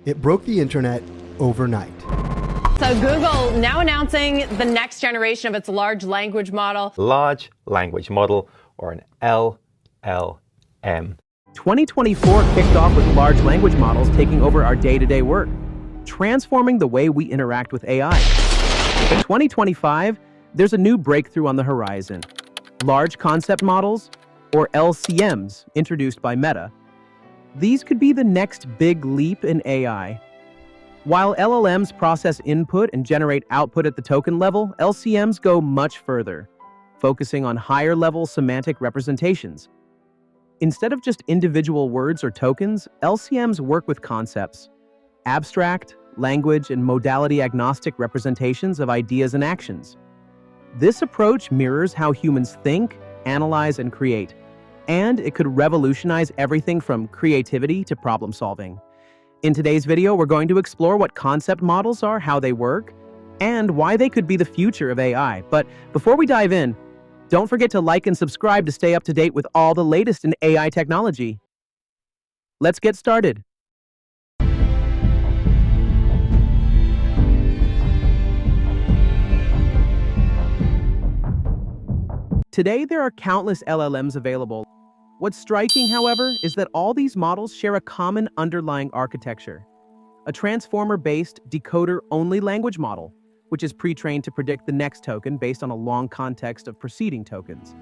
It broke the internet overnight. So Google now announcing the next generation of its large language model. Large language model, or an LLM. 2024 kicked off with large language models taking over our day-to-day work, transforming the way we interact with AI. In 2025, there's a new breakthrough on the horizon. Large concept models, or LCMs, introduced by Meta. These could be the next big leap in AI. While LLMs process input and generate output at the token level, LCMs go much further, focusing on higher-level semantic representations. Instead of just individual words or tokens, LCMs work with concepts, abstract, language, and modality-agnostic representations of ideas and actions. This approach mirrors how humans think, analyze, and create, and it could revolutionize everything from creativity to problem-solving. In today's video, we're going to explore what concept models are, how they work, and why they could be the future of AI. But before we dive in, don't forget to like and subscribe to stay up to date with all the latest in AI technology. Let's get started. Today, there are countless LLMs available. What's striking, however, is that all these models share a common underlying architecture, a transformer-based, decoder-only language model, which is pre-trained to predict the next token based on a long context of preceding tokens.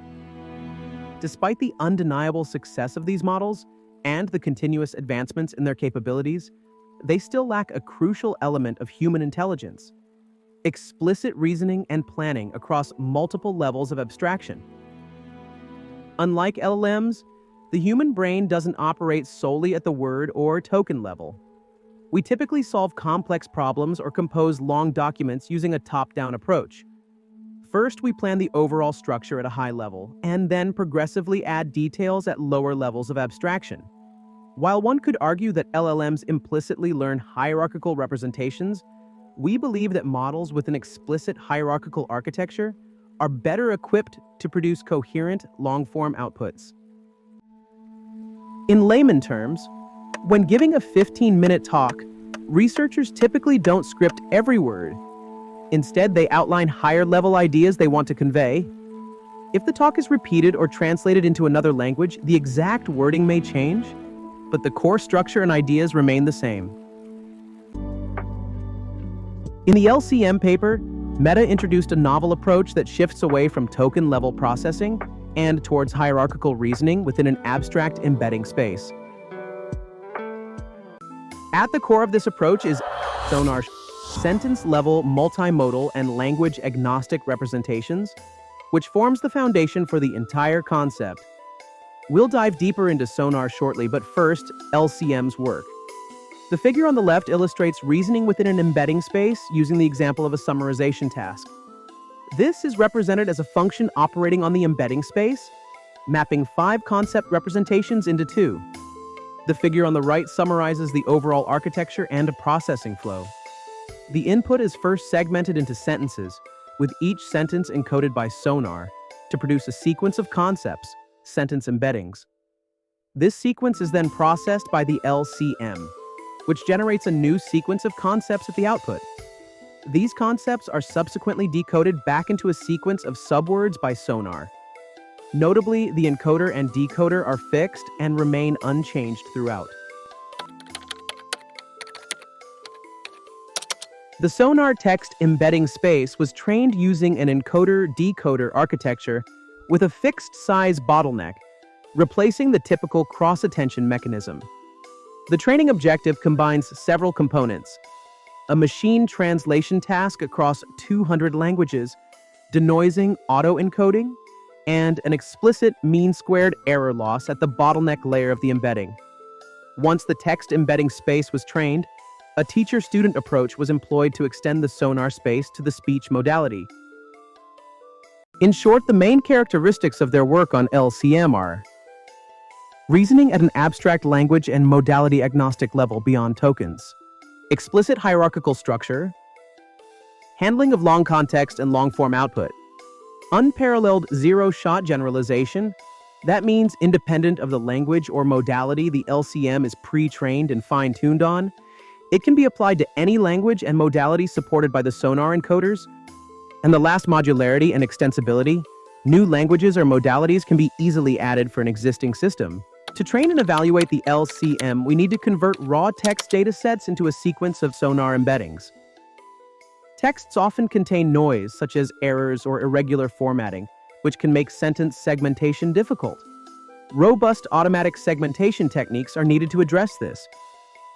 Despite the undeniable success of these models and the continuous advancements in their capabilities, they still lack a crucial element of human intelligence: explicit reasoning and planning across multiple levels of abstraction. Unlike LLMs, the human brain doesn't operate solely at the word or token level. We typically solve complex problems or compose long documents using a top-down approach. First, we plan the overall structure at a high level, and then progressively add details at lower levels of abstraction. While one could argue that LLMs implicitly learn hierarchical representations, we believe that models with an explicit hierarchical architecture are better equipped to produce coherent, long-form outputs. In layman terms, when giving a 15-minute talk, researchers typically don't script every word. Instead, they outline higher-level ideas they want to convey. If the talk is repeated or translated into another language, the exact wording may change, but the core structure and ideas remain the same. In the LCM paper, Meta introduced a novel approach that shifts away from token-level processing and towards hierarchical reasoning within an abstract embedding space. At the core of this approach is Sonar sentence-level multimodal and language-agnostic representations, which forms the foundation for the entire concept. We'll dive deeper into Sonar shortly, but first, LCMs work. The figure on the left illustrates reasoning within an embedding space using the example of a summarization task. This is represented as a function operating on the embedding space, mapping 5 concept representations into 2. The figure on the right summarizes the overall architecture and processing flow. The input is first segmented into sentences, with each sentence encoded by Sonar to produce a sequence of concepts, sentence embeddings. This sequence is then processed by the LCM, which generates a new sequence of concepts at the output. These concepts are subsequently decoded back into a sequence of subwords by Sonar. Notably, the encoder and decoder are fixed and remain unchanged throughout. The Sonar text embedding space was trained using an encoder-decoder architecture with a fixed-size bottleneck, replacing the typical cross-attention mechanism. The training objective combines several components: a machine translation task across 200 languages, denoising auto-encoding, and an explicit mean-squared error loss at the bottleneck layer of the embedding. Once the text embedding space was trained, a teacher-student approach was employed to extend the Sonar space to the speech modality. In short, the main characteristics of their work on LCM are reasoning at an abstract language and modality-agnostic level beyond tokens, explicit hierarchical structure, handling of long context and long-form output, unparalleled zero-shot generalization. That means independent of the language or modality the LCM is pre-trained and fine-tuned on, It can be applied to any language and modality supported by the Sonar encoders. And the last, modularity and extensibility. New languages or modalities can be easily added for an existing system. To train and evaluate the LCM, we need to convert raw text datasets into a sequence of Sonar embeddings. Texts often contain noise, such as errors or irregular formatting, which can make sentence segmentation difficult. Robust automatic segmentation techniques are needed to address this.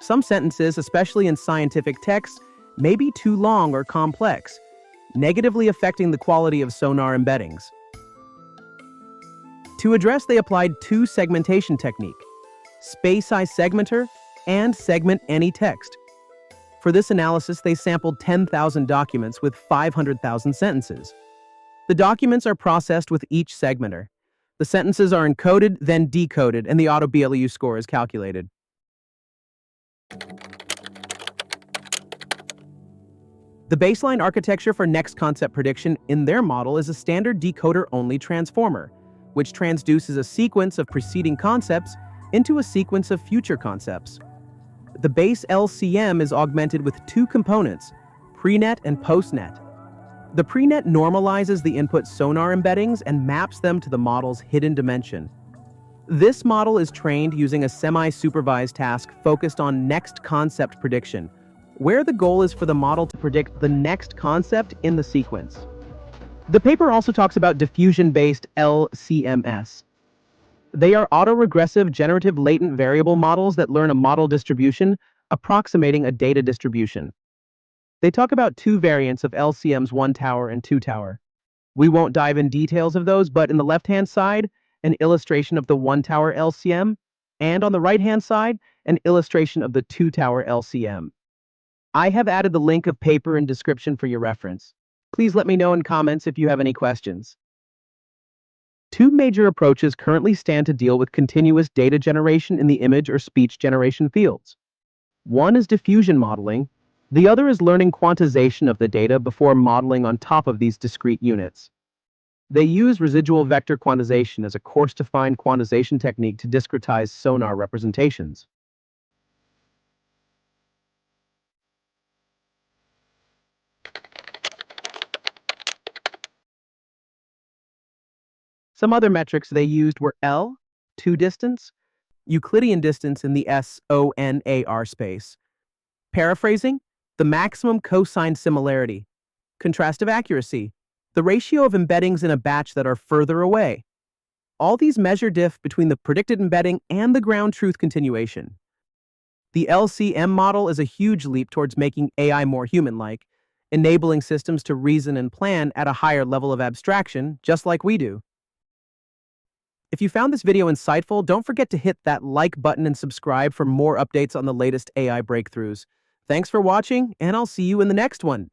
Some sentences, especially in scientific texts, may be too long or complex, negatively affecting the quality of Sonar embeddings. To address, they applied two segmentation technique, space-size segmenter and segment any text. For this analysis, they sampled 10,000 documents with 500,000 sentences. The documents are processed with each segmenter. The sentences are encoded, then decoded, and the auto-BLEU score is calculated. The baseline architecture for next concept prediction in their model is a standard decoder-only transformer, which transduces a sequence of preceding concepts into a sequence of future concepts. The base LCM is augmented with two components, prenet and postnet. The prenet normalizes the input Sonar embeddings and maps them to the model's hidden dimension. This model is trained using a semi-supervised task focused on next concept prediction, where the goal is for the model to predict the next concept in the sequence. The paper also talks about diffusion-based LCMs. They are autoregressive generative latent variable models that learn a model distribution approximating a data distribution. They talk about two variants of LCMs, 1 tower and 2 tower. We won't dive in details of those, but in the left-hand side, an illustration of the 1 tower LCM, and on the right-hand side, an illustration of the 2 tower LCM. I have added the link of paper in description for your reference. Please let me know in comments if you have any questions. Two major approaches currently stand to deal with continuous data generation in the image or speech generation fields. One is diffusion modeling. The other is learning quantization of the data before modeling on top of these discrete units. They use residual vector quantization as a coarse-defined quantization technique to discretize Sonar representations. Some other metrics they used were L, 2 distance, Euclidean distance in the SONAR space, paraphrasing, the maximum cosine similarity, contrastive accuracy, the ratio of embeddings in a batch that are further away. All these measure diff between the predicted embedding and the ground truth continuation. The LCM model is a huge leap towards making AI more human-like, enabling systems to reason and plan at a higher level of abstraction, just like we do. If you found this video insightful, don't forget to hit that like button and subscribe for more updates on the latest AI breakthroughs. Thanks for watching, and I'll see you in the next one.